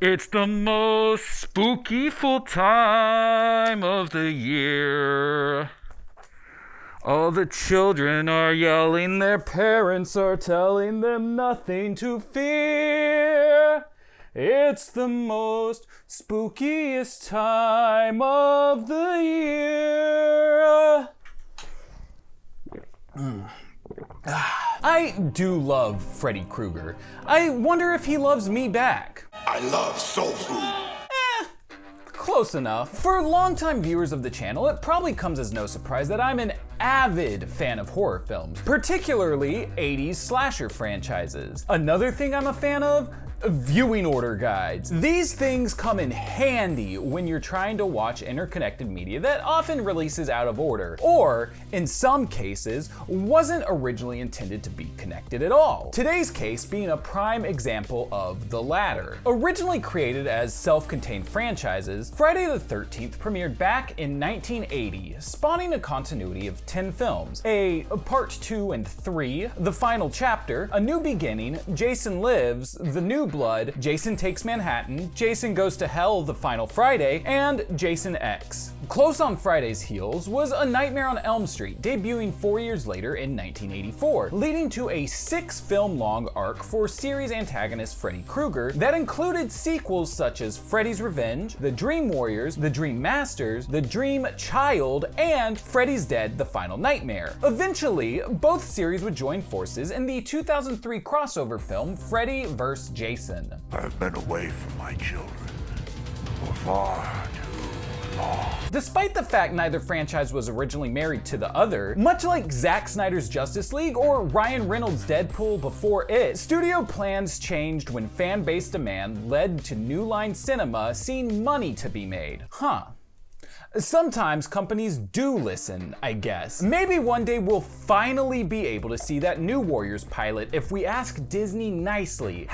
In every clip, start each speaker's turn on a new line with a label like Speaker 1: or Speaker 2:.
Speaker 1: It's the most spooky-ful time of the year. All the children are yelling, their parents are telling them nothing to fear. It's the most spookiest time of the year. I do love Freddy Krueger. I wonder if he loves me back.
Speaker 2: I love soul food.
Speaker 1: Close enough. For longtime viewers of the channel, it probably comes as no surprise that I'm an avid fan of horror films, particularly 80s slasher franchises. Another thing I'm a fan of? Viewing order guides. These things come in handy when you're trying to watch interconnected media that often releases out of order, or in some cases, wasn't originally intended to be connected at all. Today's case being a prime example of the latter. Originally created as self-contained franchises, Friday the 13th premiered back in 1980, spawning a continuity of 10 films, a part 2 and 3, The Final Chapter, A New Beginning, Jason Lives, The New Blood, Jason Takes Manhattan, Jason Goes to Hell The Final Friday, and Jason X. Close on Friday's heels was A Nightmare on Elm Street, debuting 4 years later in 1984, leading to a 6-film-long arc for series antagonist Freddy Krueger that included sequels such as Freddy's Revenge, The Dream Warriors, The Dream Masters, The Dream Child, and Freddy's Dead The Final Nightmare. Eventually, both series would join forces in the 2003 crossover film Freddy vs. Jason.
Speaker 2: I've been away from my children for far too long.
Speaker 1: Despite the fact neither franchise was originally married to the other, much like Zack Snyder's Justice League or Ryan Reynolds' Deadpool before it, studio plans changed when fan-based demand led to New Line Cinema seeing money to be made. Sometimes companies do listen, I guess. Maybe one day we'll finally be able to see that new Warriors pilot if we ask Disney nicely.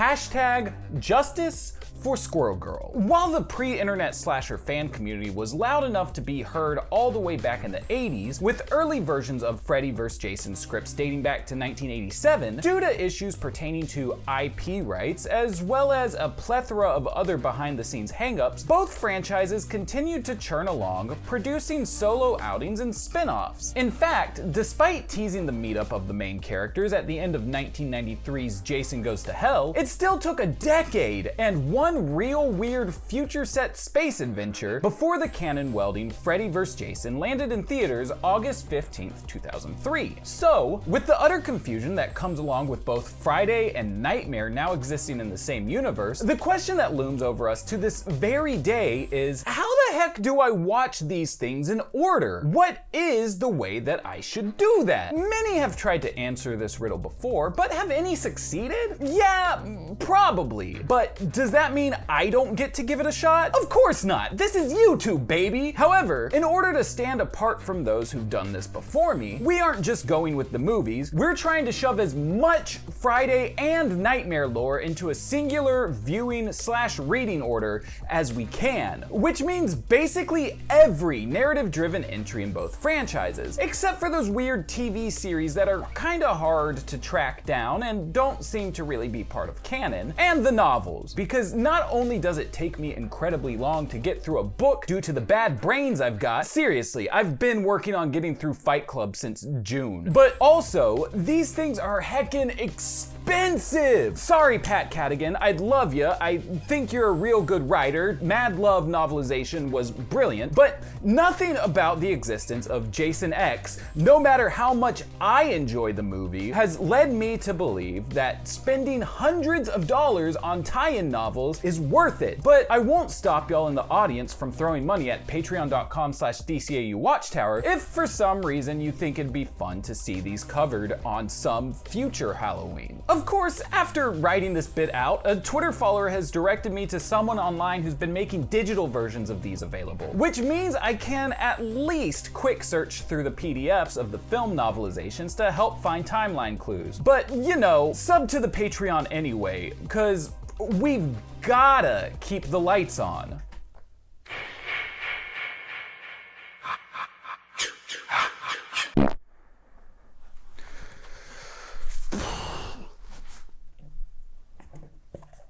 Speaker 1: #Justice for Squirrel Girl. While the pre-internet slasher fan community was loud enough to be heard all the way back in the 80s, with early versions of Freddy vs. Jason scripts dating back to 1987, due to issues pertaining to IP rights, as well as a plethora of other behind-the-scenes hangups, both franchises continued to churn along, producing solo outings and spin-offs. In fact, despite teasing the meetup of the main characters at the end of 1993's Jason Goes to Hell, it still took a decade and one real weird future set space adventure before the canon welding Freddy vs. Jason landed in theaters August 15th, 2003. So, with the utter confusion that comes along with both Friday and Nightmare now existing in the same universe, the question that looms over us to this very day is, how the heck do I watch these things in order? What is the way that I should do that? Many have tried to answer this riddle before, but have any succeeded? Yeah, probably. But does that mean I don't get to give it a shot? Of course not. This is YouTube, baby. However, in order to stand apart from those who've done this before me, we aren't just going with the movies. We're trying to shove as much Friday and Nightmare lore into a singular viewing/reading order as we can, which means basically every narrative-driven entry in both franchises, except for those weird TV series that are kinda hard to track down and don't seem to really be part of canon, and the novels, because not only does it take me incredibly long to get through a book due to the bad brains I've got, seriously, I've been working on getting through Fight Club since June, but also, these things are heckin' expensive! Sorry, Pat Cadigan, I'd love ya, I think you're a real good writer, Mad Love novelization was brilliant, but nothing about the existence of Jason X, no matter how much I enjoy the movie, has led me to believe that spending hundreds of dollars on tie-in novels is worth it. But I won't stop y'all in the audience from throwing money at patreon.com/DCAU Watchtower if for some reason you think it'd be fun to see these covered on some future Halloween. Of course, after writing this bit out, a Twitter follower has directed me to someone online who's been making digital versions of these available, which means I can at least quick search through the PDFs of the film novelizations to help find timeline clues. But, you know, sub to the Patreon anyway, cause we've gotta keep the lights on.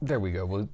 Speaker 1: There we go.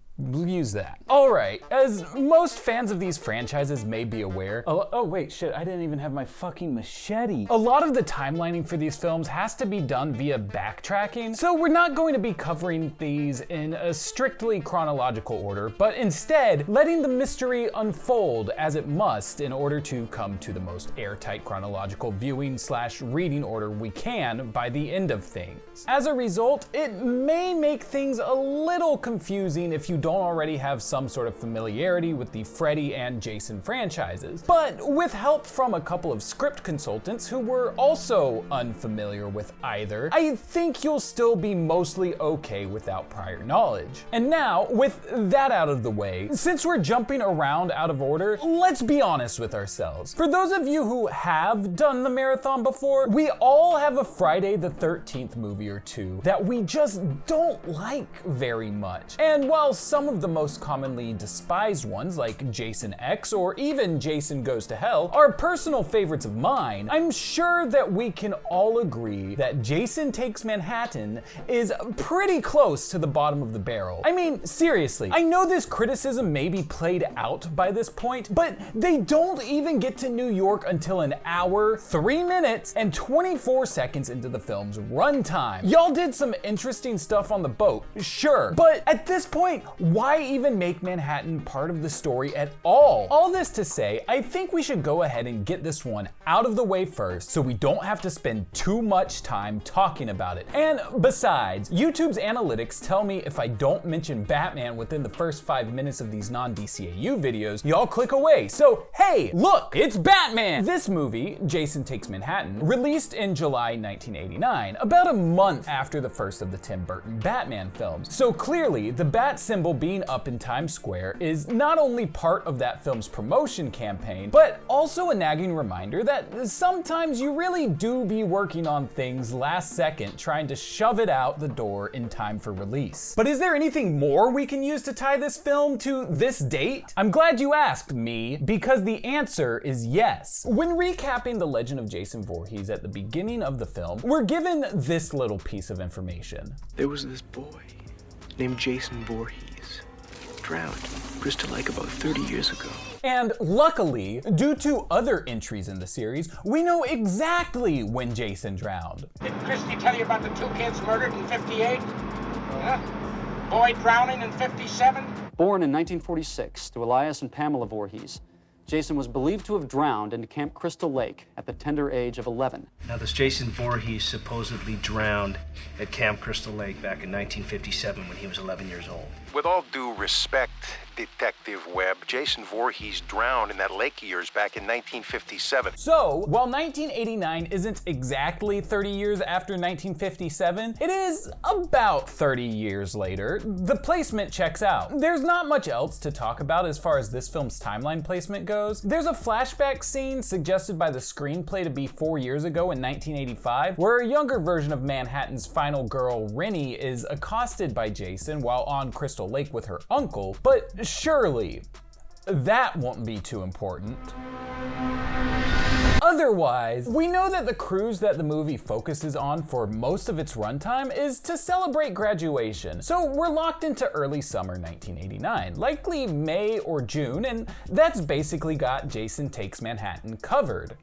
Speaker 1: use that. Alright, as most fans of these franchises may be aware, oh wait, shit, I didn't even have my fucking machete. A lot of the timelining for these films has to be done via backtracking, so we're not going to be covering these in a strictly chronological order, but instead letting the mystery unfold as it must in order to come to the most airtight chronological viewing/reading order we can by the end of things. As a result, it may make things a little confusing if you don't already have some sort of familiarity with the Freddy and Jason franchises. But with help from a couple of script consultants who were also unfamiliar with either, I think you'll still be mostly okay without prior knowledge. And now, with that out of the way, since we're jumping around out of order, let's be honest with ourselves. For those of you who have done the marathon before, we all have a Friday the 13th movie or two that we just don't like very much. And while some of the most commonly despised ones, like Jason X or even Jason Goes to Hell, are personal favorites of mine, I'm sure that we can all agree that Jason Takes Manhattan is pretty close to the bottom of the barrel. I mean, seriously, I know this criticism may be played out by this point, but they don't even get to New York until an hour, 3 minutes, and 24 seconds into the film's runtime. Y'all did some interesting stuff on the boat, sure, but at this point, why even make Manhattan part of the story at all? All this to say, I think we should go ahead and get this one out of the way first so we don't have to spend too much time talking about it. And besides, YouTube's analytics tell me if I don't mention Batman within the first 5 minutes of these non-DCAU videos, y'all click away. So hey, look, it's Batman! This movie, Jason Takes Manhattan, released in July 1989, about a month after the first of the Tim Burton Batman films. So clearly, the bat symbol being up in Times Square is not only part of that film's promotion campaign, but also a nagging reminder that sometimes you really do be working on things last second trying to shove it out the door in time for release. But is there anything more we can use to tie this film to this date? I'm glad you asked, me, because the answer is yes. When recapping the legend of Jason Voorhees at the beginning of the film, we're given this little piece of information.
Speaker 3: There was this boy named Jason Voorhees, drowned Crystal Lake about 30 years ago.
Speaker 1: And luckily, due to other entries in the series, we know exactly when Jason drowned.
Speaker 4: Did Christie tell you about the 2 kids murdered in 58? Huh? Boy drowning in 57?
Speaker 5: Born in 1946 to Elias and Pamela Voorhees, Jason was believed to have drowned in Camp Crystal Lake at the tender age of 11.
Speaker 6: Now, this Jason Voorhees supposedly drowned at Camp Crystal Lake back in 1957 when he was 11 years old.
Speaker 7: With all due respect, Detective Webb, Jason Voorhees drowned in that lake of yours back in 1957.
Speaker 1: So, while 1989 isn't exactly 30 years after 1957, it is about 30 years later. The placement checks out. There's not much else to talk about as far as this film's timeline placement goes. There's a flashback scene suggested by the screenplay to be 4 years ago in 1985, where a younger version of Manhattan's final girl, Rennie, is accosted by Jason while on Crystal Lake with her uncle, but surely that won't be too important. Otherwise, we know that the cruise that the movie focuses on for most of its runtime is to celebrate graduation. So we're locked into early summer 1989, likely May or June, and that's basically got Jason Takes Manhattan covered.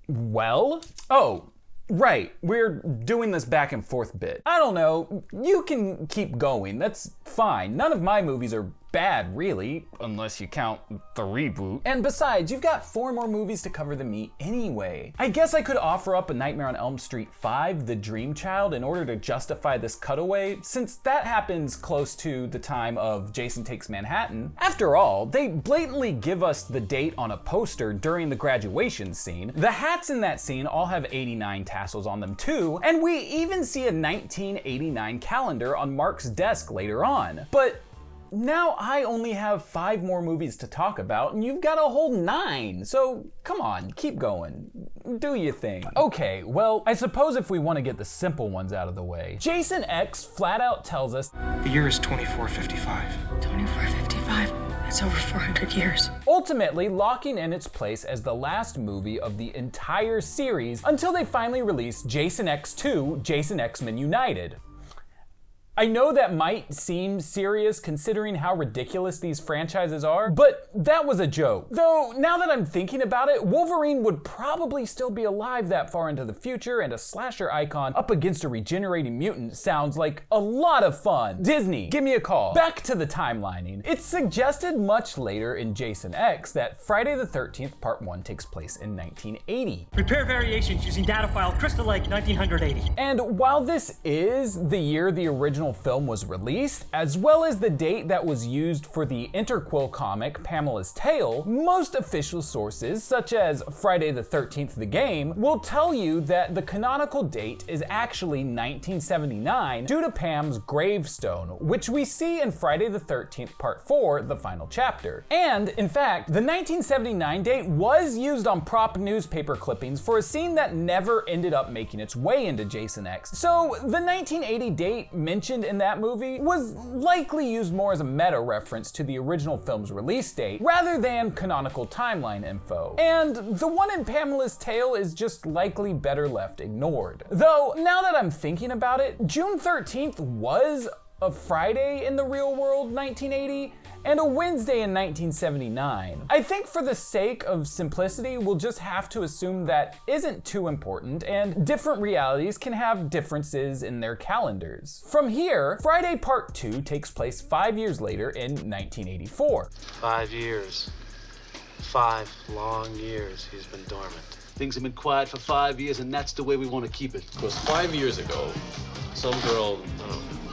Speaker 1: Well? Oh, right, we're doing this back and forth bit. I don't know, you can keep going, that's fine. None of my movies are bad, really, unless you count the reboot. And besides, you've got 4 more movies to cover than me anyway. I guess I could offer up A Nightmare on Elm Street 5, The Dream Child, in order to justify this cutaway, since that happens close to the time of Jason Takes Manhattan. After all, they blatantly give us the date on a poster during the graduation scene. The hats in that scene all have 89 tassels on them too, and we even see a 1989 calendar on Mark's desk later on. But now I only have 5 more movies to talk about, and you've got a whole 9, so come on, keep going. Do your thing. Okay, well, I suppose if we want to get the simple ones out of the way, Jason X flat out tells us
Speaker 3: The year is 2455.
Speaker 8: 2455. That's over 400 years.
Speaker 1: Ultimately locking in its place as the last movie of the entire series until they finally release Jason X 2, Jason X-Men United. I know that might seem serious considering how ridiculous these franchises are, but that was a joke. Though, now that I'm thinking about it, Wolverine would probably still be alive that far into the future, and a slasher icon up against a regenerating mutant sounds like a lot of fun. Disney, give me a call. Back to the timelining. It's suggested much later in Jason X that Friday the 13th Part 1 takes place in 1980.
Speaker 9: Repair variations using data file Crystal Lake 1980.
Speaker 1: And while this is the year the original film was released, as well as the date that was used for the interquel comic Pamela's Tale, most official sources, such as Friday the 13th the game, will tell you that the canonical date is actually 1979 due to Pam's gravestone, which we see in Friday the 13th Part 4, the final chapter. And, in fact, the 1979 date was used on prop newspaper clippings for a scene that never ended up making its way into Jason X. So, the 1980 date mentioned in that movie was likely used more as a meta reference to the original film's release date, rather than canonical timeline info. And the one in Pamela's Tale is just likely better left ignored. Though, now that I'm thinking about it, June 13th was a Friday in the real world 1980, and a Wednesday in 1979. I think for the sake of simplicity, we'll just have to assume that isn't too important, and different realities can have differences in their calendars. From here, Friday Part 2 takes place 5 years later in 1984.
Speaker 10: 5 years. 5 long years he's been dormant.
Speaker 11: Things have been quiet for 5 years, and that's the way we want to keep it.
Speaker 12: Because 5 years ago, some girl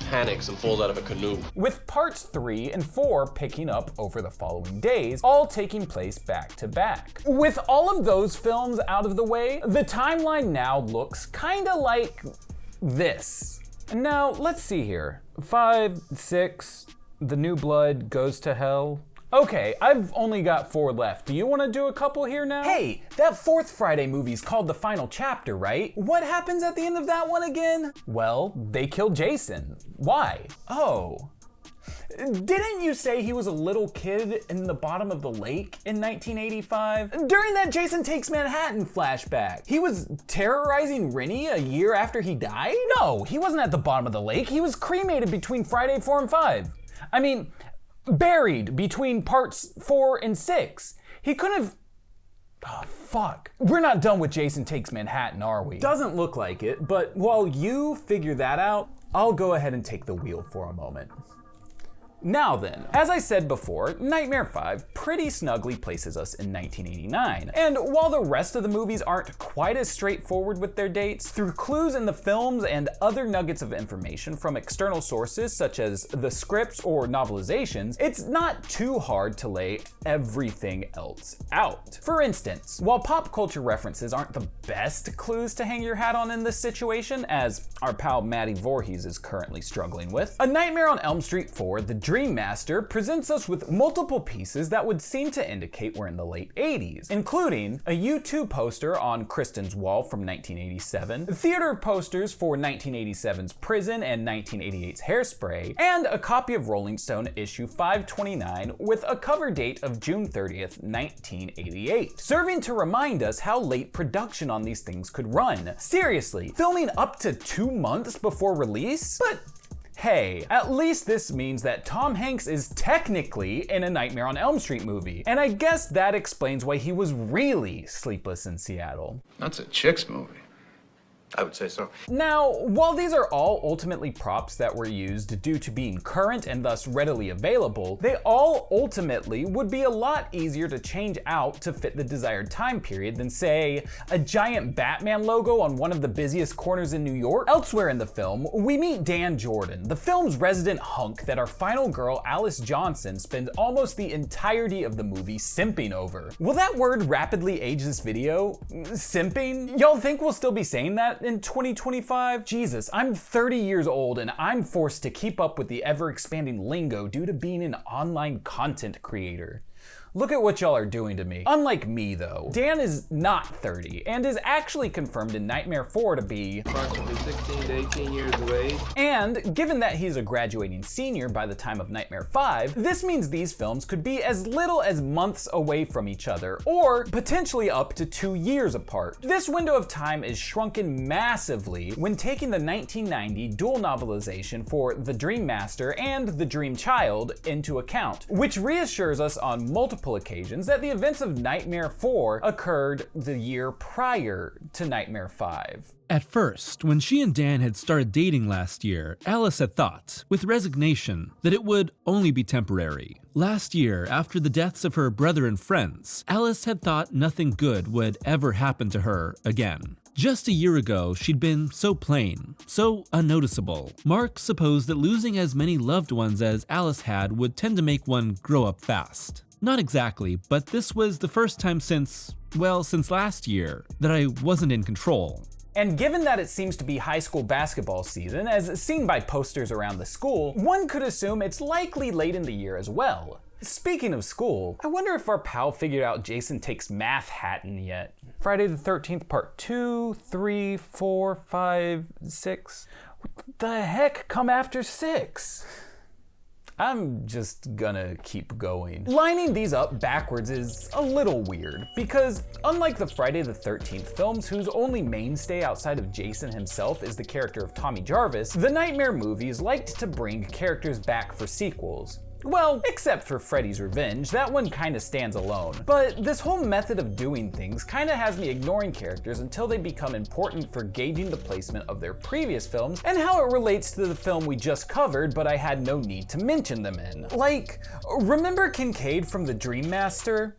Speaker 12: panics and falls out of a canoe.
Speaker 1: With parts 3 and 4 picking up over the following days, all taking place back to back. With all of those films out of the way, the timeline now looks kinda like this. Now, let's see here. 5, 6, The New Blood goes to hell. Okay, I've only got 4 left. Do you want to do a couple here now? Hey, that 4th Friday movie's called The Final Chapter, right? What happens at the end of that one again? Well, they kill Jason. Why? Oh. Didn't you say he was a little kid in the bottom of the lake in 1985? During that Jason Takes Manhattan flashback, he was terrorizing Rennie a year after he died? No, he wasn't at the bottom of the lake. He was cremated between Friday 4 and 5. I mean, buried between parts 4 and 6. He could have... Oh, fuck. We're not done with Jason Takes Manhattan, are we? Doesn't look like it, but while you figure that out, I'll go ahead and take the wheel for a moment. Now then, as I said before, Nightmare 5 pretty snugly places us in 1989. And while the rest of the movies aren't quite as straightforward with their dates, through clues in the films and other nuggets of information from external sources such as the scripts or novelizations, it's not too hard to lay everything else out. For instance, while pop culture references aren't the best clues to hang your hat on in this situation, as our pal Mattie Voorhees is currently struggling with, A Nightmare on Elm Street 4, The Dream Master presents us with multiple pieces that would seem to indicate we're in the late 80s, including a U2 poster on Kristen's wall from 1987, theater posters for 1987's Prison and 1988's Hairspray, and a copy of Rolling Stone issue 529 with a cover date of June 30th, 1988, serving to remind us how late production on these things could run. Seriously, filming up to 2 months before release? But hey, at least this means that Tom Hanks is technically in a Nightmare on Elm Street movie, and I guess that explains why he was really sleepless in Seattle.
Speaker 13: That's a chick's movie. I would say so.
Speaker 1: Now, while these are all ultimately props that were used due to being current and thus readily available, they all ultimately would be a lot easier to change out to fit the desired time period than, say, a giant Batman logo on one of the busiest corners in New York. Elsewhere in the film, we meet Dan Jordan, the film's resident hunk that our final girl, Alice Johnson, spends almost the entirety of the movie simping over. Will that word rapidly age this video? Simping? Y'all think we'll still be saying that in 2025? Jesus, I'm 30 years old and I'm forced to keep up with the ever-expanding lingo due to being an online content creator. Look at what y'all are doing to me. Unlike me though, Dan is not 30 and is actually confirmed in Nightmare 4 to be
Speaker 12: approximately 16 to 18 years of age.
Speaker 1: And given that he's a graduating senior by the time of Nightmare 5, this means these films could be as little as months away from each other, or potentially up to 2 years apart. This window of time is shrunken massively when taking the 1990 dual novelization for The Dream Master and The Dream Child into account, which reassures us on multiple occasions that the events of Nightmare 4 occurred the year prior to Nightmare 5.
Speaker 14: At first, when she and Dan had started dating last year, Alice had thought, with resignation, that it would only be temporary. Last year, after the deaths of her brother and friends, Alice had thought nothing good would ever happen to her again. Just a year ago, she'd been so plain, so unnoticeable. Mark supposed that losing as many loved ones as Alice had would tend to make one grow up fast. Not exactly, but this was the first time since last year, that I wasn't in control.
Speaker 1: And given that it seems to be high school basketball season, as seen by posters around the school, one could assume it's likely late in the year as well. Speaking of school, I wonder if our pal figured out Jason Takes Manhattan yet. Friday the 13th part 2, 3, 4, 5, 6. What the heck come after 6? I'm just gonna keep going. Lining these up backwards is a little weird, because unlike the Friday the 13th films, whose only mainstay outside of Jason himself is the character of Tommy Jarvis, the Nightmare movies liked to bring characters back for sequels. Well, except for Freddy's Revenge, that one kinda stands alone. But this whole method of doing things kinda has me ignoring characters until they become important for gauging the placement of their previous films and how it relates to the film we just covered but I had no need to mention them in. Like, remember Kincaid from The Dream Master?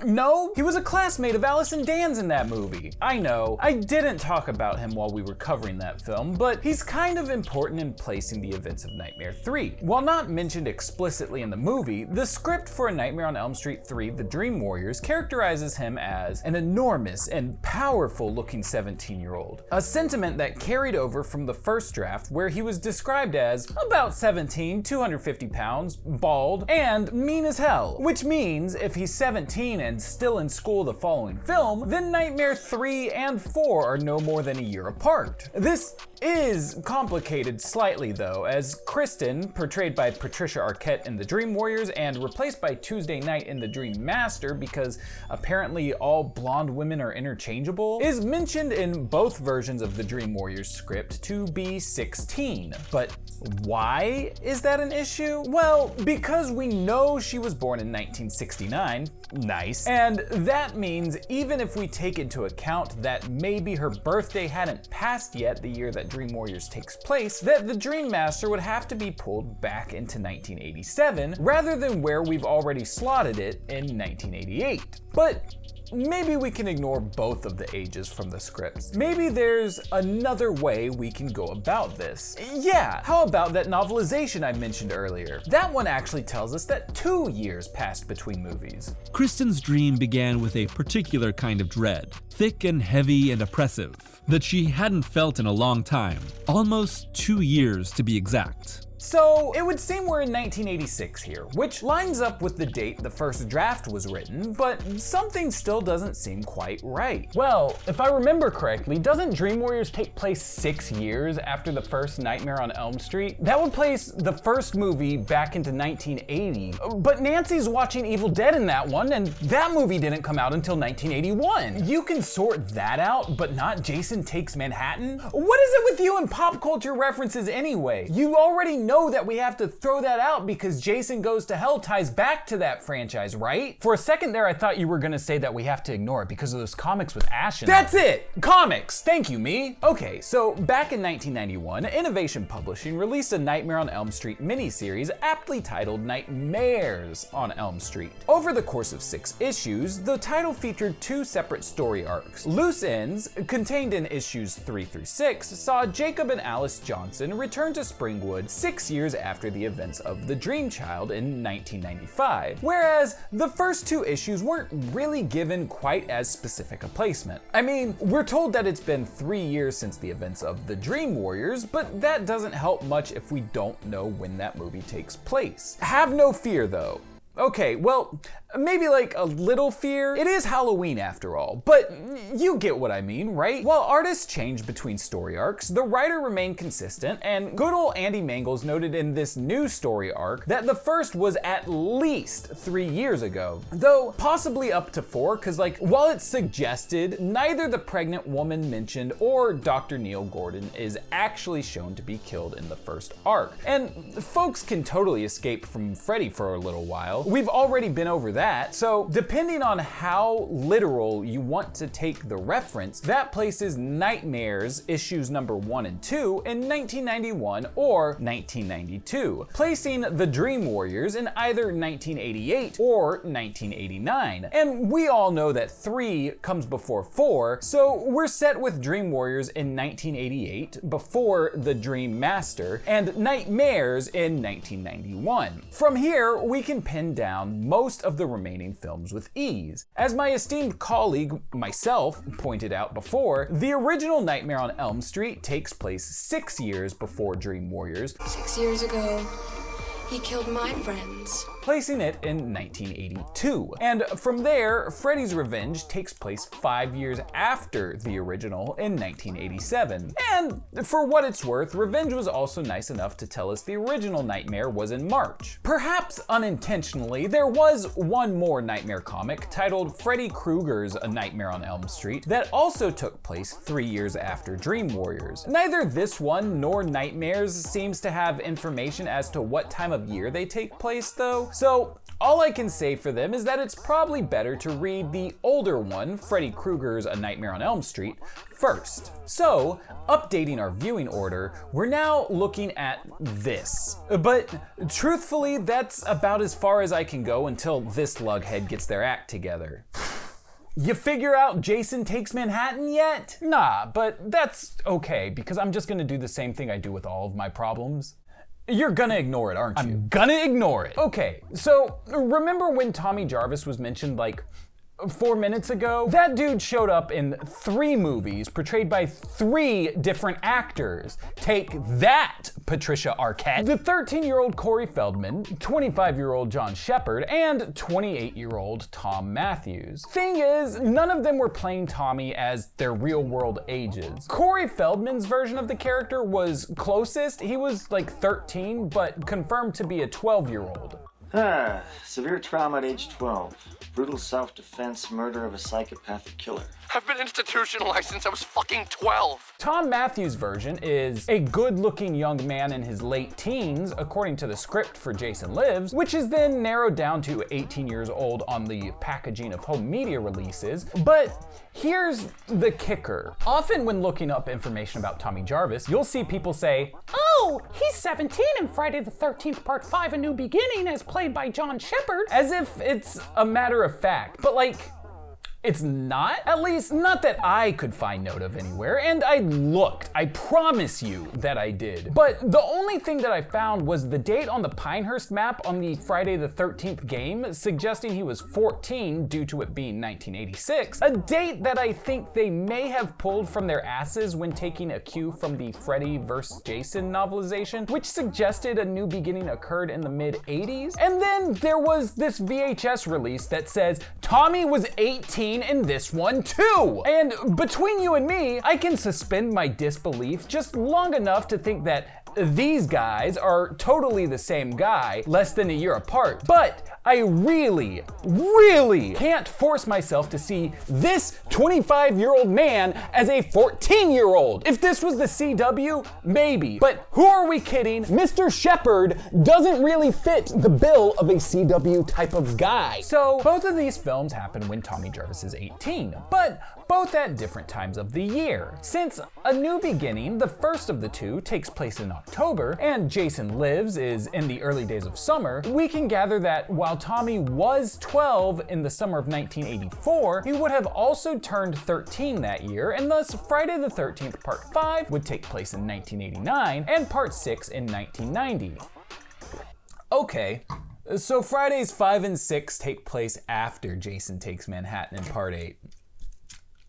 Speaker 1: No, he was a classmate of Alice and Dan's in that movie. I know, I didn't talk about him while we were covering that film, but he's kind of important in placing the events of Nightmare 3. While not mentioned explicitly in the movie, the script for A Nightmare on Elm Street 3, The Dream Warriors, characterizes him as an enormous and powerful looking 17-year-old. A sentiment that carried over from the first draft where he was described as about 17, 250 pounds, bald, and mean as hell. Which means if he's 17 and still in school the following film, then Nightmare 3 and 4 are no more than a year apart. This is complicated slightly though, as Kristen, portrayed by Patricia Arquette in The Dream Warriors and replaced by Tuesday Knight in The Dream Master because apparently all blonde women are interchangeable, is mentioned in both versions of the Dream Warriors script to be 16. But why is that an issue? Well, because we know she was born in 1969, nice, and that means even if we take into account that maybe her birthday hadn't passed yet the year that Dream Warriors takes place, that the Dream Master would have to be pulled back into 1987 rather than where we've already slotted it in 1988. But maybe we can ignore both of the ages from the scripts. Maybe there's another way we can go about this. Yeah, how about that novelization I mentioned earlier? That one actually tells us that 2 years passed between movies.
Speaker 14: Kristen's dream began with a particular kind of dread, thick and heavy and oppressive, that she hadn't felt in a long time, almost 2 years to be exact.
Speaker 1: So it would seem we're in 1986 here, which lines up with the date the first draft was written, but something still doesn't seem quite right. Well, if I remember correctly, doesn't Dream Warriors take place 6 years after the first Nightmare on Elm Street? That would place the first movie back into 1980, but Nancy's watching Evil Dead in that one, and that movie didn't come out until 1981. You can sort that out, but not Jason Takes Manhattan? What is it with you and pop culture references anyway? You already know that we have to throw that out because Jason Goes to Hell ties back to that franchise, right? For a second there, I thought you were gonna say that we have to ignore it because of those comics with Ash in them. That's it! Comics! Thank you, me. Okay, so back in 1991, Innovation Publishing released a Nightmare on Elm Street miniseries aptly titled Nightmares on Elm Street. Over the course of 6 issues, the title featured 2 separate story arcs. Loose ends, contained in issues 3 through 6, saw Jacob and Alice Johnson return to Springwood 6 years after the events of The Dream Child in 1995, whereas the first 2 issues weren't really given quite as specific a placement. I mean, we're told that it's been 3 years since the events of The Dream Warriors, but that doesn't help much if we don't know when that movie takes place. Have no fear though. Okay, well, maybe like a little fear. It is Halloween after all, but you get what I mean, right? While artists change between story arcs, the writer remained consistent, and good old Andy Mangels noted in this new story arc that the first was at least 3 years ago, though possibly up to 4, because like while it's suggested, neither the pregnant woman mentioned or Dr. Neil Gordon is actually shown to be killed in the first arc. And folks can totally escape from Freddy for a little while. We've already been over that, so depending on how literal you want to take the reference, that places Nightmares issues number 1 and 2 in 1991 or 1992, placing the Dream Warriors in either 1988 or 1989. And we all know that 3 comes before 4, so we're set with Dream Warriors in 1988 before the Dream Master, and Nightmares in 1991. From here, we can pin down most of the remaining films with ease. As my esteemed colleague, myself, pointed out before, the original Nightmare on Elm Street takes place 6 years before Dream Warriors.
Speaker 8: 6 years ago, he killed my friends.
Speaker 1: Placing it in 1982. And from there, Freddy's Revenge takes place 5 years after the original in 1987. And for what it's worth, Revenge was also nice enough to tell us the original Nightmare was in March. Perhaps unintentionally, there was one more Nightmare comic titled Freddy Krueger's A Nightmare on Elm Street that also took place 3 years after Dream Warriors. Neither this one nor Nightmares seems to have information as to what time of year they take place though. So all I can say for them is that it's probably better to read the older one, Freddy Krueger's A Nightmare on Elm Street, first. So, updating our viewing order, we're now looking at this. But truthfully, that's about as far as I can go until this lughead gets their act together. You figure out Jason Takes Manhattan yet? Nah, but that's okay, because I'm just gonna do the same thing I do with all of my problems. You're gonna ignore it, aren't you? I'm gonna ignore it. Okay, so remember when Tommy Jarvis was mentioned like 4 minutes ago? That dude showed up in 3 movies portrayed by 3 different actors. Take that, Patricia Arquette. The 13-year-old Corey Feldman, 25-year-old John Shepard, and 28-year-old Tom Matthews. Thing is, none of them were playing Tommy as their real-world ages. Corey Feldman's version of the character was closest. He was like 13, but confirmed to be a 12-year-old.
Speaker 15: Severe trauma at age 12. Brutal self-defense, murder of a psychopathic killer.
Speaker 12: I've been institutionalized since I was fucking 12.
Speaker 1: Tom Matthews' version is a good-looking young man in his late teens, according to the script for Jason Lives, which is then narrowed down to 18 years old on the packaging of home media releases. But here's the kicker. Often when looking up information about Tommy Jarvis, you'll see people say, "Oh, he's 17 in Friday the 13th Part 5, A New Beginning, as played by John Shepard," as if it's a matter of fact. But like, it's not? At least, not that I could find note of anywhere, and I looked. I promise you that I did. But the only thing that I found was the date on the Pinehurst map on the Friday the 13th game, suggesting he was 14 due to it being 1986, a date that I think they may have pulled from their asses when taking a cue from the Freddy vs. Jason novelization, which suggested A New Beginning occurred in the mid-80s. And then there was this VHS release that says Tommy was 18 in this one too. And between you and me, I can suspend my disbelief just long enough to think that these guys are totally the same guy, less than a year apart. But I really can't force myself to see this 25-year-old man as a 14-year-old. If this was the CW, maybe. But who are we kidding? Mr. Shepard doesn't really fit the bill of a CW type of guy. So both of these films happen when Tommy Jarvis is 18, but both at different times of the year. Since A New Beginning, the first of the two, takes place in October, and Jason Lives is in the early days of summer, we can gather that while Tommy was 12 in the summer of 1984, he would have also turned 13 that year, and thus Friday the 13th Part 5 would take place in 1989, and Part 6 in 1990. Okay, so Fridays 5 and 6 take place after Jason Takes Manhattan in Part 8.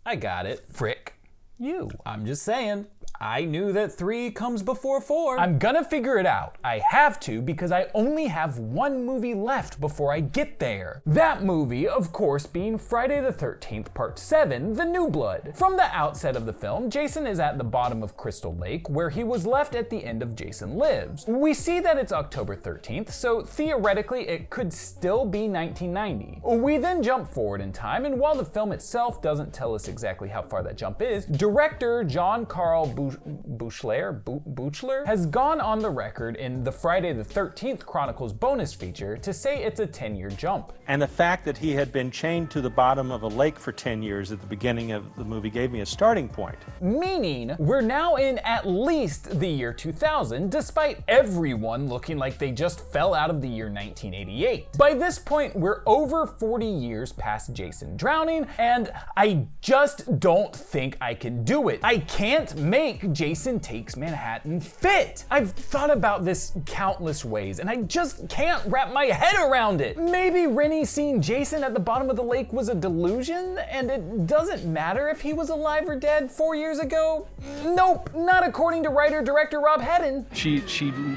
Speaker 1: I got it. Frick you. I'm just saying. I knew that 3 comes before 4. I'm gonna figure it out. I have to, because I only have one movie left before I get there. That movie, of course, being Friday the 13th Part 7, The New Blood. From the outset of the film, Jason is at the bottom of Crystal Lake, where he was left at the end of Jason Lives. We see that it's October 13th, so theoretically it could still be 1990. We then jump forward in time, and while the film itself doesn't tell us exactly how far that jump is, director John Carl Buechler has gone on the record in the Friday the 13th Chronicles bonus feature to say it's a 10-year jump.
Speaker 16: And the fact that he had been chained to the bottom of a lake for 10 years at the beginning of the movie gave me a starting point.
Speaker 1: Meaning, we're now in at least the year 2000, despite everyone looking like they just fell out of the year 1988. By this point, we're over 40 years past Jason drowning, and I just don't think I can do it. I can't make Jason Takes Manhattan fit. I've thought about this countless ways, and I just can't wrap my head around it. Maybe Rennie seeing Jason at the bottom of the lake was a delusion, and it doesn't matter if he was alive or dead 4 years ago? Nope, not according to writer-director Rob Hedden.
Speaker 17: She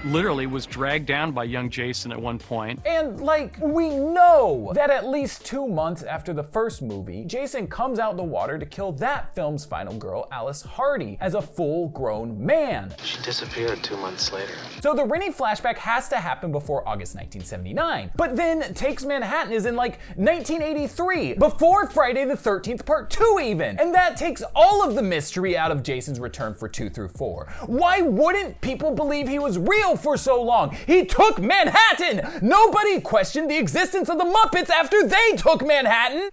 Speaker 17: literally was dragged down by young Jason at one point.
Speaker 1: And we know that at least 2 months after the first movie, Jason comes out the water to kill that film's final girl, Alice Hardy, as a full-grown man.
Speaker 10: She disappeared 2 months later.
Speaker 1: So the Rennie flashback has to happen before August 1979. But then Takes Manhattan is in 1983, before Friday the 13th Part 2 even. And that takes all of the mystery out of Jason's return for 2 through 4. Why wouldn't people believe he was real for so long? He took Manhattan! Nobody questioned the existence of the Muppets after they took Manhattan!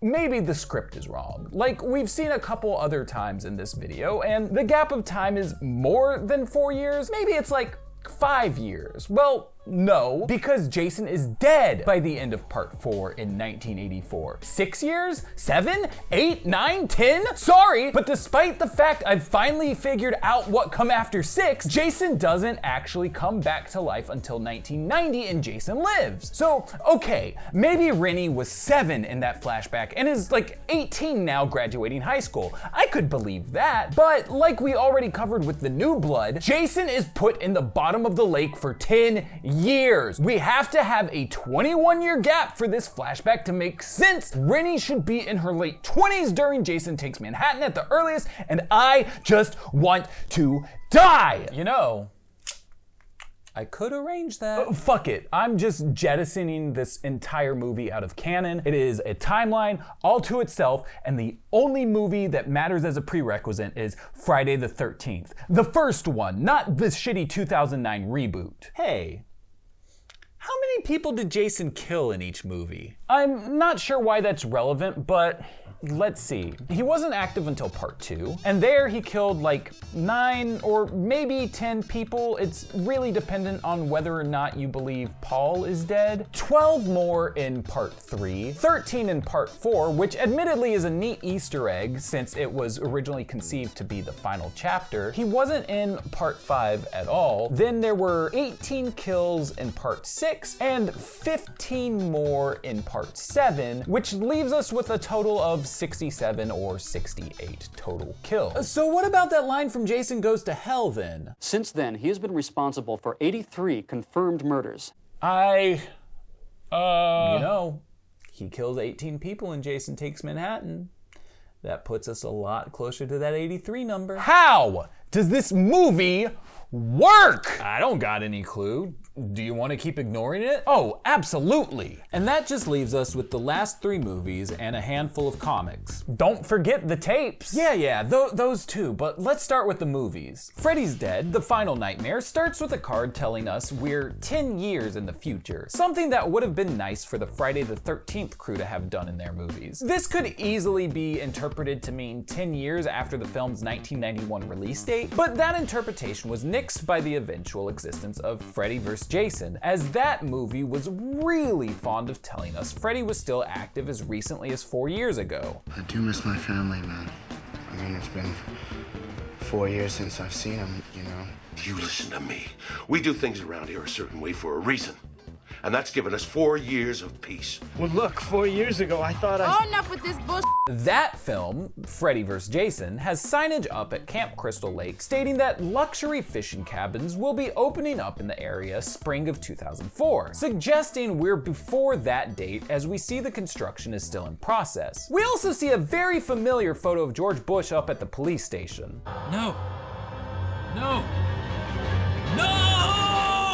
Speaker 1: Maybe the script is wrong. We've seen a couple other times in this video, and the gap of time is more than 4 years. Maybe it's 5 years. Well, no, because Jason is dead by the end of Part 4 in 1984. 6 years? 7? 8? 9? 10? Sorry, but despite the fact I've finally figured out what come after 6, Jason doesn't actually come back to life until 1990 in Jason Lives. So, okay, maybe Rennie was 7 in that flashback and is 18 now graduating high school. I could believe that, but like we already covered with The New Blood, Jason is put in the bottom of the lake for 10 years. We have to have a 21-year gap for this flashback to make sense. Rennie should be in her late 20s during Jason Takes Manhattan at the earliest, and I just want to die. You know, I could arrange that. Fuck it. I'm just jettisoning this entire movie out of canon. It is a timeline all to itself, and the only movie that matters as a prerequisite is Friday the 13th. The first one, not the shitty 2009 reboot. Hey, how many people did Jason kill in each movie? I'm not sure why that's relevant, but let's see. He wasn't active until Part 2, and there he killed 9 or maybe 10 people. It's really dependent on whether or not you believe Paul is dead. 12 more in Part 3, 13 in Part 4, which admittedly is a neat Easter egg since it was originally conceived to be the final chapter. He wasn't in Part 5 at all. Then there were 18 kills in Part 6 and 15 more in Part 7, which leaves us with a total of 67 or 68 total kills. So what about that line from Jason Goes to Hell then?
Speaker 5: Since then, he has been responsible for 83 confirmed murders.
Speaker 1: You know, he kills 18 people in Jason Takes Manhattan. That puts us a lot closer to that 83 number. How does this movie work? I don't got any clue. Do you want to keep ignoring it? Oh, absolutely. And that just leaves us with the last 3 movies and a handful of comics. Don't forget the tapes. Yeah, those too, but let's start with the movies. Freddy's Dead, The Final Nightmare, starts with a card telling us we're 10 years in the future. Something that would have been nice for the Friday the 13th crew to have done in their movies. This could easily be interpreted to mean 10 years after the film's 1991 release date, but that interpretation was nixed by the eventual existence of Freddy vs. Jason, as that movie was really fond of telling us Freddy was still active as recently as 4 years ago.
Speaker 18: I do miss my family, man. I mean, it's been 4 years since I've seen them, you know.
Speaker 2: You listen to me. We do things around here a certain way for a reason. and that's given us 4 years of peace.
Speaker 3: Well, look, 4 years ago, I thought I...
Speaker 8: Oh, enough with this bullshit.
Speaker 1: That film, Freddy vs. Jason, has signage up at Camp Crystal Lake stating that luxury fishing cabins will be opening up in the area spring of 2004, suggesting we're before that date as we see the construction is still in process. We also see a very familiar photo of George Bush up at the police station.
Speaker 14: No. No. No!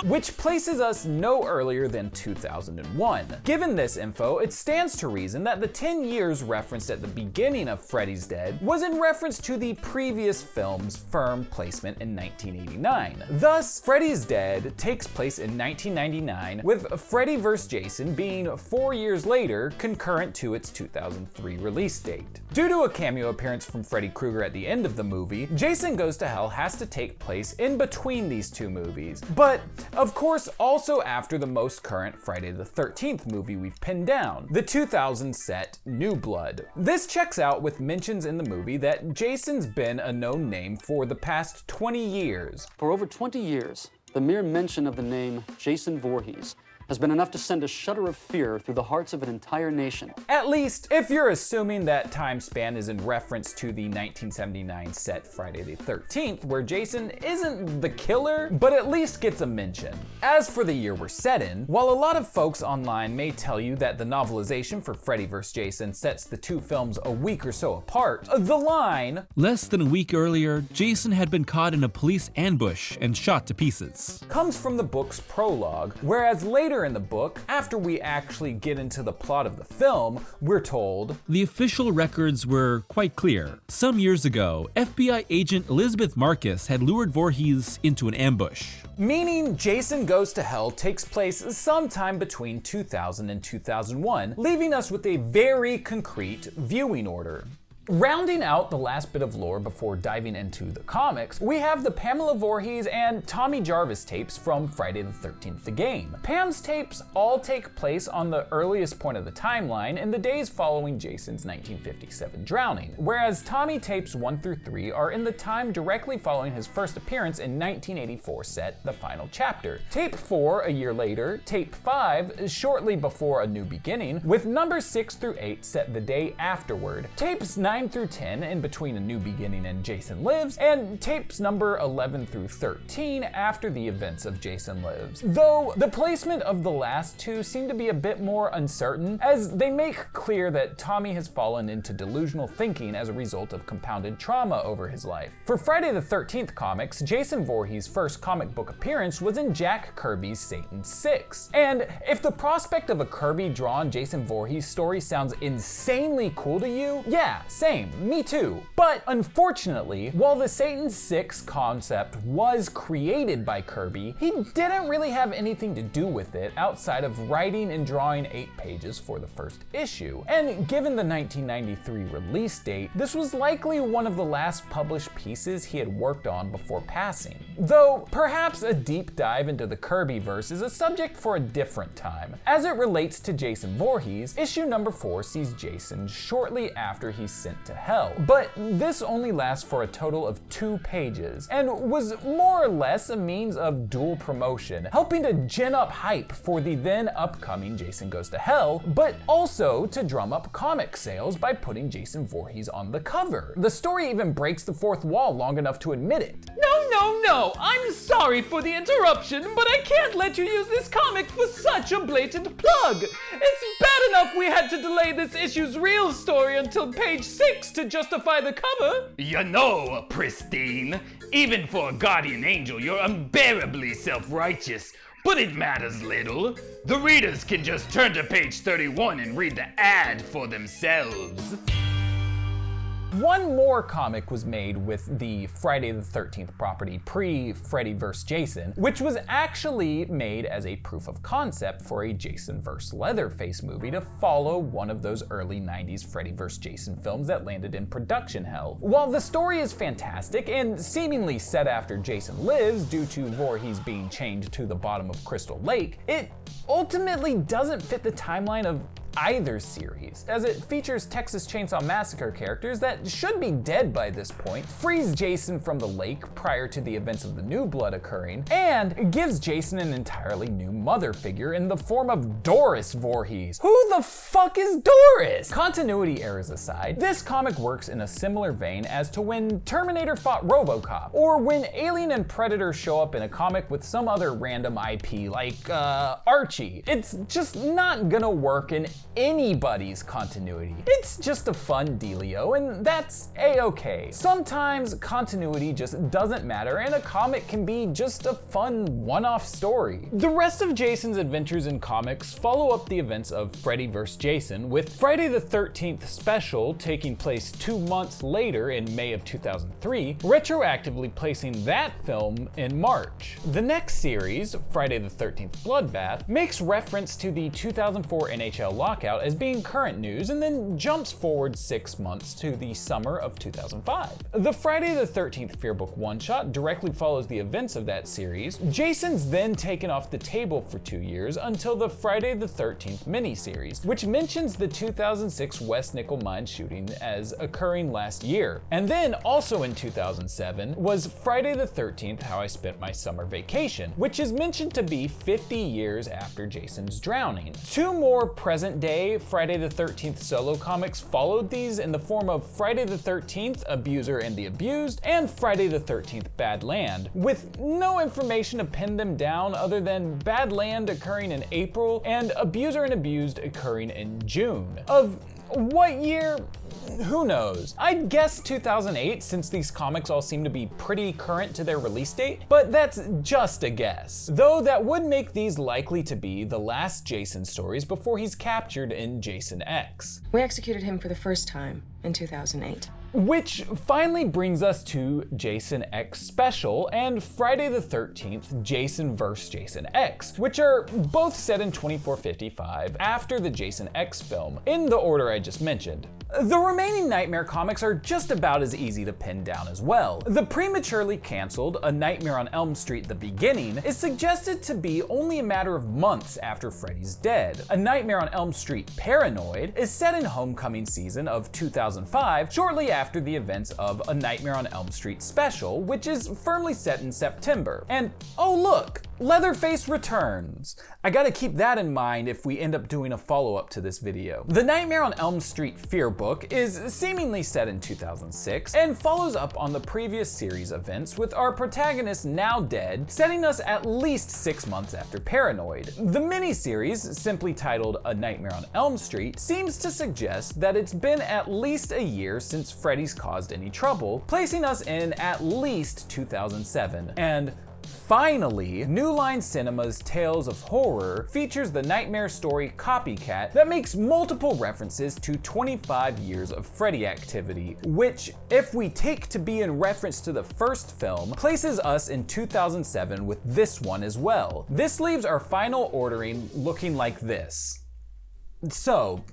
Speaker 1: Which places us no earlier than 2001. Given this info, it stands to reason that the 10 years referenced at the beginning of Freddy's Dead was in reference to the previous film's firm placement in 1989. Thus, Freddy's Dead takes place in 1999, with Freddy vs. Jason being 4 years later, concurrent to its 2003 release date. Due to a cameo appearance from Freddy Krueger at the end of the movie, Jason Goes to Hell has to take place in between these two movies, but of course also after the most current Friday the 13th movie we've pinned down, the 2000 set New Blood. This checks out with mentions in the movie that Jason's been a known name for the past 20 years.
Speaker 5: For over 20 years, the mere mention of the name Jason Voorhees has been enough to send a shudder of fear through the hearts of an entire nation.
Speaker 1: At least, if you're assuming that time span is in reference to the 1979 set Friday the 13th, where Jason isn't the killer, but at least gets a mention. As for the year we're set in, while a lot of folks online may tell you that the novelization for Freddy vs. Jason sets the two films a week or so apart, the line,
Speaker 14: "Less than a week earlier, Jason had been caught in a police ambush and shot to pieces,"
Speaker 1: comes from the book's prologue, whereas later in the book, after we actually get into the plot of the film, we're told,
Speaker 14: "The official records were quite clear. Some years ago, FBI agent Elizabeth Marcus had lured Voorhees into an ambush."
Speaker 1: Meaning Jason Goes to Hell takes place sometime between 2000 and 2001, leaving us with a very concrete viewing order. Rounding out the last bit of lore before diving into the comics, we have the Pamela Voorhees and Tommy Jarvis tapes from Friday the 13th the game. Pam's tapes all take place on the earliest point of the timeline in the days following Jason's 1957 drowning, whereas Tommy tapes 1 through 3 are in the time directly following his first appearance in 1984 set The Final Chapter. Tape 4 a year later, tape 5 shortly before A New Beginning, with numbers 6 through 8 set the day afterward. Tapes 9 through 10 in between A New Beginning and Jason Lives, and tapes number 11 through 13 after the events of Jason Lives. Though the placement of the last two seem to be a bit more uncertain, as they make clear that Tommy has fallen into delusional thinking as a result of compounded trauma over his life. For Friday the 13th comics, Jason Voorhees' first comic book appearance was in Jack Kirby's Satan 6. And if the prospect of a Kirby-drawn Jason Voorhees story sounds insanely cool to you, yeah, same, me too. But unfortunately, while the Satan 6 concept was created by Kirby, he didn't really have anything to do with it outside of writing and drawing 8 pages for the first issue. And given the 1993 release date, this was likely one of the last published pieces he had worked on before passing. Though perhaps a deep dive into the Kirbyverse is a subject for a different time. As it relates to Jason Voorhees, issue number 4 sees Jason shortly after he's sent to hell, but this only lasts for a total of 2 pages, and was more or less a means of dual promotion, helping to gin up hype for the then upcoming Jason Goes to Hell, but also to drum up comic sales by putting Jason Voorhees on the cover. The story even breaks the fourth wall long enough to admit it.
Speaker 19: No, I'm sorry for the interruption, but I can't let you use this comic for such a blatant plug. It's bad enough we had to delay this issue's real story until page 6 to justify the cover.
Speaker 20: You know, Pristine, even for a guardian angel, you're unbearably self-righteous. But it matters little. The readers can just turn to page 31 and read the ad for themselves.
Speaker 1: One more comic was made with the Friday the 13th property pre-Freddy vs. Jason, which was actually made as a proof of concept for a Jason vs. Leatherface movie to follow one of those early 90s Freddy vs. Jason films that landed in production hell. While the story is fantastic and seemingly set after Jason Lives due to Voorhees being chained to the bottom of Crystal Lake, it ultimately doesn't fit the timeline of either series, as it features Texas Chainsaw Massacre characters that should be dead by this point, frees Jason from the lake prior to the events of the New Blood occurring, and gives Jason an entirely new mother figure in the form of Doris Voorhees. Who the fuck is Doris? Continuity errors aside, this comic works in a similar vein as to when Terminator fought RoboCop, or when Alien and Predator show up in a comic with some other random IP like Archie. It's just not gonna work in anybody's continuity. It's just a fun dealio, and that's a-okay. Sometimes continuity just doesn't matter, and a comic can be just a fun one-off story. The rest of Jason's adventures in comics follow up the events of Freddy vs. Jason, with Friday the 13th special taking place 2 months later in May of 2003, retroactively placing that film in March. The next series, Friday the 13th Bloodbath, makes reference to the 2004 NHL lockout as being current news and then jumps forward 6 months to the summer of 2005. The Friday the 13th Fearbook one-shot directly follows the events of that series. Jason's then taken off the table for 2 years until the Friday the 13th miniseries, which mentions the 2006 West Nickel mine shooting as occurring last year. And then also in 2007 was Friday the 13th How I Spent My Summer Vacation, which is mentioned to be 50 years after Jason's drowning. 2 more present-day Friday the 13th solo comics followed these in the form of Friday the 13th Abuser and the Abused and Friday the 13th Bad Land, with no information to pin them down other than Bad Land occurring in April and Abuser and Abused occurring in June. Of what year? Who knows? I'd guess 2008 since these comics all seem to be pretty current to their release date, but that's just a guess. Though that would make these likely to be the last Jason stories before he's captured in Jason X.
Speaker 8: We executed him for the first time in 2008.
Speaker 1: Which finally brings us to Jason X Special and Friday the 13th Jason vs. Jason X, which are both set in 2455 after the Jason X film, in the order I just mentioned. The remaining Nightmare comics are just about as easy to pin down as well. The prematurely canceled A Nightmare on Elm Street: The Beginning is suggested to be only a matter of months after Freddy's dead. A Nightmare on Elm Street: Paranoid is set in Homecoming season of 2005, shortly after the events of A Nightmare on Elm Street Special, which is firmly set in September. And oh look, Leatherface returns. I gotta keep that in mind if we end up doing a follow-up to this video. The Nightmare on Elm Street Fear book is seemingly set in 2006 and follows up on the previous series events with our protagonist now dead, setting us at least 6 months after Paranoid. The miniseries, simply titled A Nightmare on Elm Street, seems to suggest that it's been at least a year since Freddy's caused any trouble, placing us in at least 2007. And finally, New Line Cinema's Tales of Horror features the Nightmare Story Copycat that makes multiple references to 25 years of Freddy activity, which, if we take to be in reference to the first film, places us in 2007 with this one as well. This leaves our final ordering looking like this. So,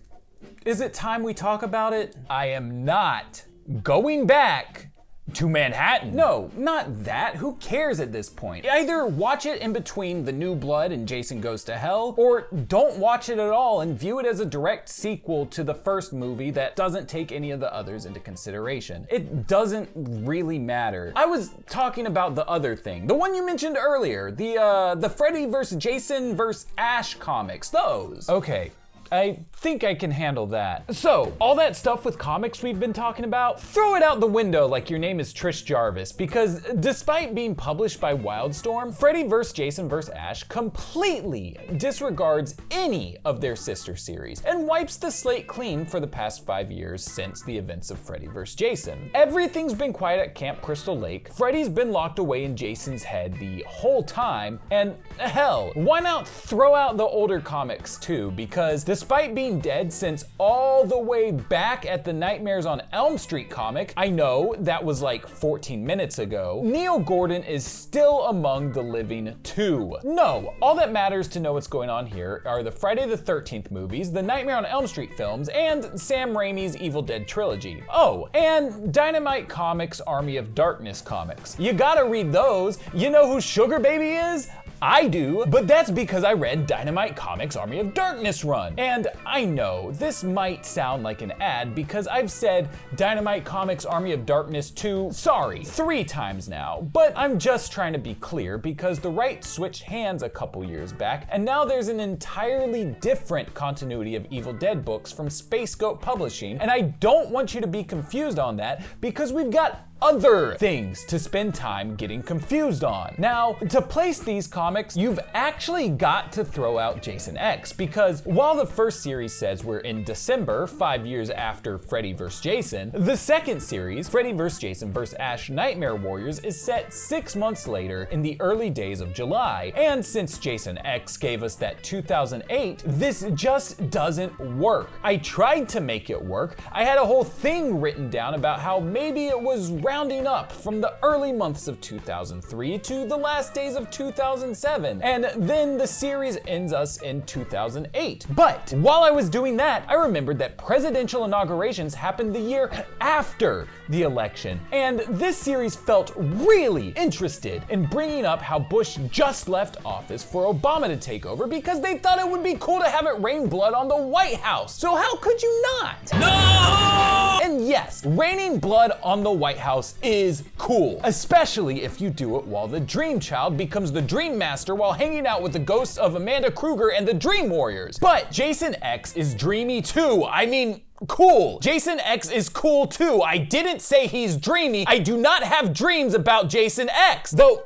Speaker 1: is it time we talk about it? I am not going back to Manhattan. No, not that. Who cares at this point? Either watch it in between The New Blood and Jason Goes to Hell, or don't watch it at all and view it as a direct sequel to the first movie that doesn't take any of the others into consideration. It doesn't really matter. I was talking about the other thing, the one you mentioned earlier, the Freddy vs. Jason vs. Ash comics, those. Okay. I think I can handle that. So, all that stuff with comics we've been talking about, throw it out the window like your name is Trish Jarvis, because despite being published by Wildstorm, Freddy vs. Jason vs. Ash completely disregards any of their sister series and wipes the slate clean for the past 5 years since the events of Freddy vs. Jason. Everything's been quiet at Camp Crystal Lake, Freddy's been locked away in Jason's head the whole time, and hell, why not throw out the older comics too, because despite being dead since all the way back at the Nightmares on Elm Street comic, I know that was like 14 minutes ago, Neil Gordon is still among the living too. No, all that matters to know what's going on here are the Friday the 13th movies, the Nightmare on Elm Street films, and Sam Raimi's Evil Dead trilogy. Oh, and Dynamite Comics' Army of Darkness comics. You gotta read those. You know who Sugar Baby is? I do, but that's because I read Dynamite Comics' Army of Darkness run. And I know this might sound like an ad because I've said Dynamite Comics' Army of Darkness 3 times now, but I'm just trying to be clear because the rights switched hands a couple years back, and now there's an entirely different continuity of Evil Dead books from Space Goat Publishing, and I don't want you to be confused on that because we've got other things to spend time getting confused on. Now, to place these comics, you've actually got to throw out Jason X, because while the first series says we're in December, 5 years after Freddy vs. Jason, the second series, Freddy vs. Jason vs. Ash Nightmare Warriors, is set 6 months later in the early days of July. And since Jason X gave us that 2008, this just doesn't work. I tried to make it work. I had a whole thing written down about how maybe it was rounding up from the early months of 2003 to the last days of 2007, and then the series ends us in 2008. But while I was doing that, I remembered that presidential inaugurations happened the year after the election, and this series felt really interested in bringing up how Bush just left office for Obama to take over because they thought it would be cool to have it rain blood on the White House. So how could you not? No! And yes, raining blood on the White House is cool, especially if you do it while the Dream Child becomes the Dream Master while hanging out with the ghosts of Amanda Krueger and the Dream Warriors. But Jason X is dreamy too. I mean, cool. Jason X is cool too. I didn't say he's dreamy. I do not have dreams about Jason X. Though,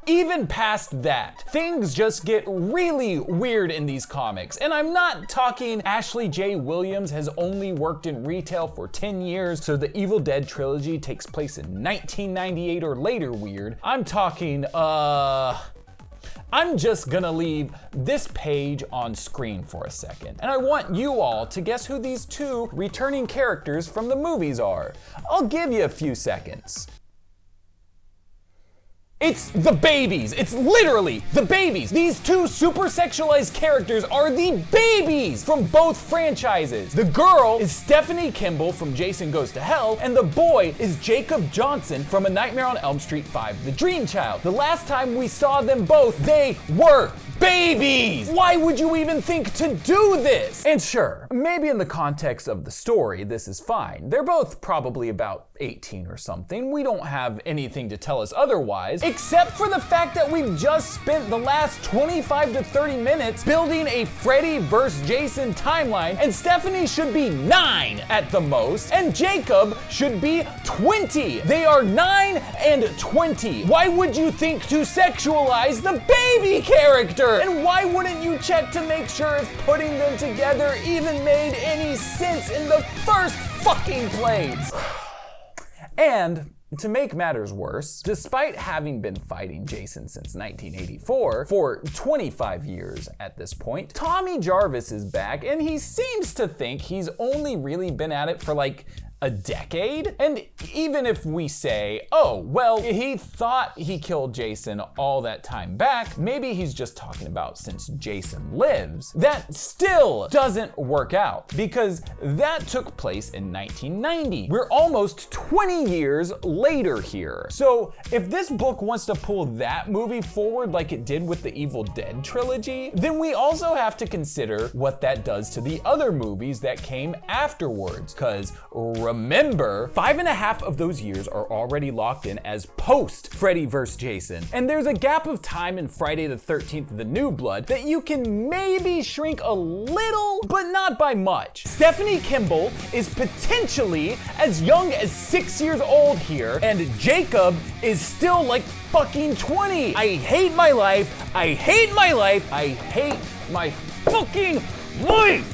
Speaker 1: even past that, things just get really weird in these comics. And I'm not talking Ashley J. Williams has only worked in retail for 10 years, so the Evil Dead trilogy takes place in 1998 or later weird. I'm talking, I'm just gonna leave this page on screen for a second, and I want you all to guess who these two returning characters from the movies are. I'll give you a few seconds. It's the babies. It's literally the babies. These two super sexualized characters are the babies from both franchises. The girl is Stephanie Kimball from Jason Goes to Hell, and the boy is Jacob Johnson from A Nightmare on Elm Street 5, The Dream Child. The last time we saw them both, they were babies! Why would you even think to do this? And sure, maybe in the context of the story, this is fine. They're both probably about 18 or something. We don't have anything to tell us otherwise, except for the fact that we've just spent the last 25 to 30 minutes building a Freddy vs. Jason timeline, and Stephanie should be 9 at the most, and Jacob should be 20. They are 9 and 20. Why would you think to sexualize the baby character? And why wouldn't you check to make sure if putting them together even made any sense in the first fucking place? And to make matters worse, despite having been fighting Jason since 1984, for 25 years at this point, Tommy Jarvis is back, and he seems to think he's only really been at it for like a decade? And even if we say, oh, well, he thought he killed Jason all that time back, maybe he's just talking about since Jason lives, that still doesn't work out, because that took place in 1990. We're almost 20 years later here. So if this book wants to pull that movie forward like it did with the Evil Dead trilogy, then we also have to consider what that does to the other movies that came afterwards, because remember, 5.5 of those years are already locked in as post Freddy vs. Jason. And there's a gap of time in Friday the 13th, The New Blood, that you can maybe shrink a little, but not by much. Stephanie Kimball is potentially as young as 6 years old here, and Jacob is still like fucking 20. I hate my life. I hate my life. I hate my fucking life.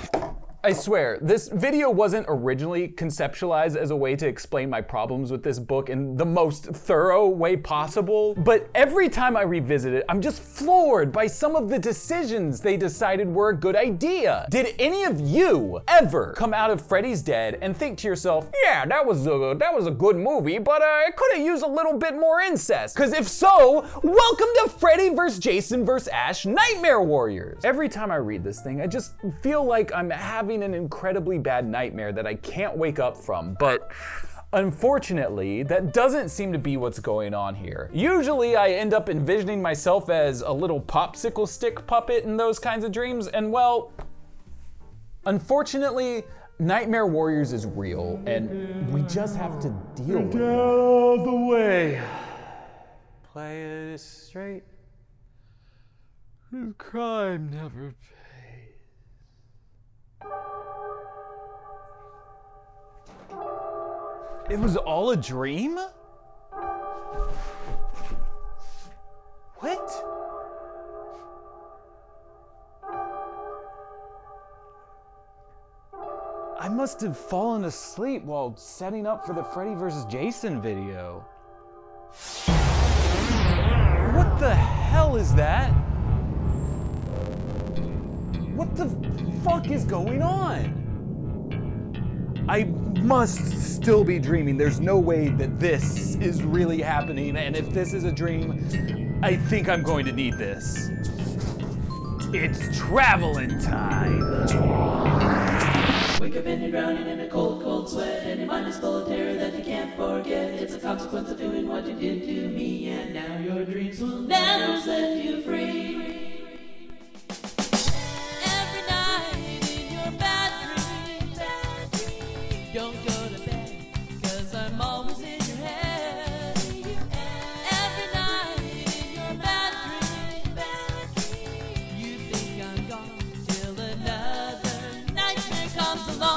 Speaker 1: I swear, this video wasn't originally conceptualized as a way to explain my problems with this book in the most thorough way possible, but every time I revisit it, I'm just floored by some of the decisions they decided were a good idea. Did any of you ever come out of Freddy's Dead and think to yourself, yeah, that was a good movie, but it could have used a little bit more incest? Because if so, welcome to Freddy vs. Jason vs. Ash Nightmare Warriors. Every time I read this thing, I just feel like I'm having an incredibly bad nightmare that I can't wake up from, but Unfortunately, that doesn't seem to be what's going on here. Usually I end up envisioning myself as a little popsicle stick puppet in those kinds of dreams, and well, unfortunately, Nightmare Warriors is real, and we just have to deal with it.
Speaker 19: Get out of the way. Play it straight. Crime never pays. It was all a dream? What? I must have fallen asleep while setting up for the Freddy vs. Jason video. What the hell is that? What the fuck is going on? I must still be dreaming. There's no way that this is really happening, and if this is a dream, I think I'm going to need this. It's traveling time.
Speaker 21: Wake up and you're drowning in a cold, cold sweat, and your mind is full of terror that you can't forget. It's a consequence of doing what you did to me, and now your dreams will never set you free. Every night in your bad dream, don't go to bed, 'cause I'm always in your head. Every night in your bad dream, you think I'm gone till another nightmare comes along.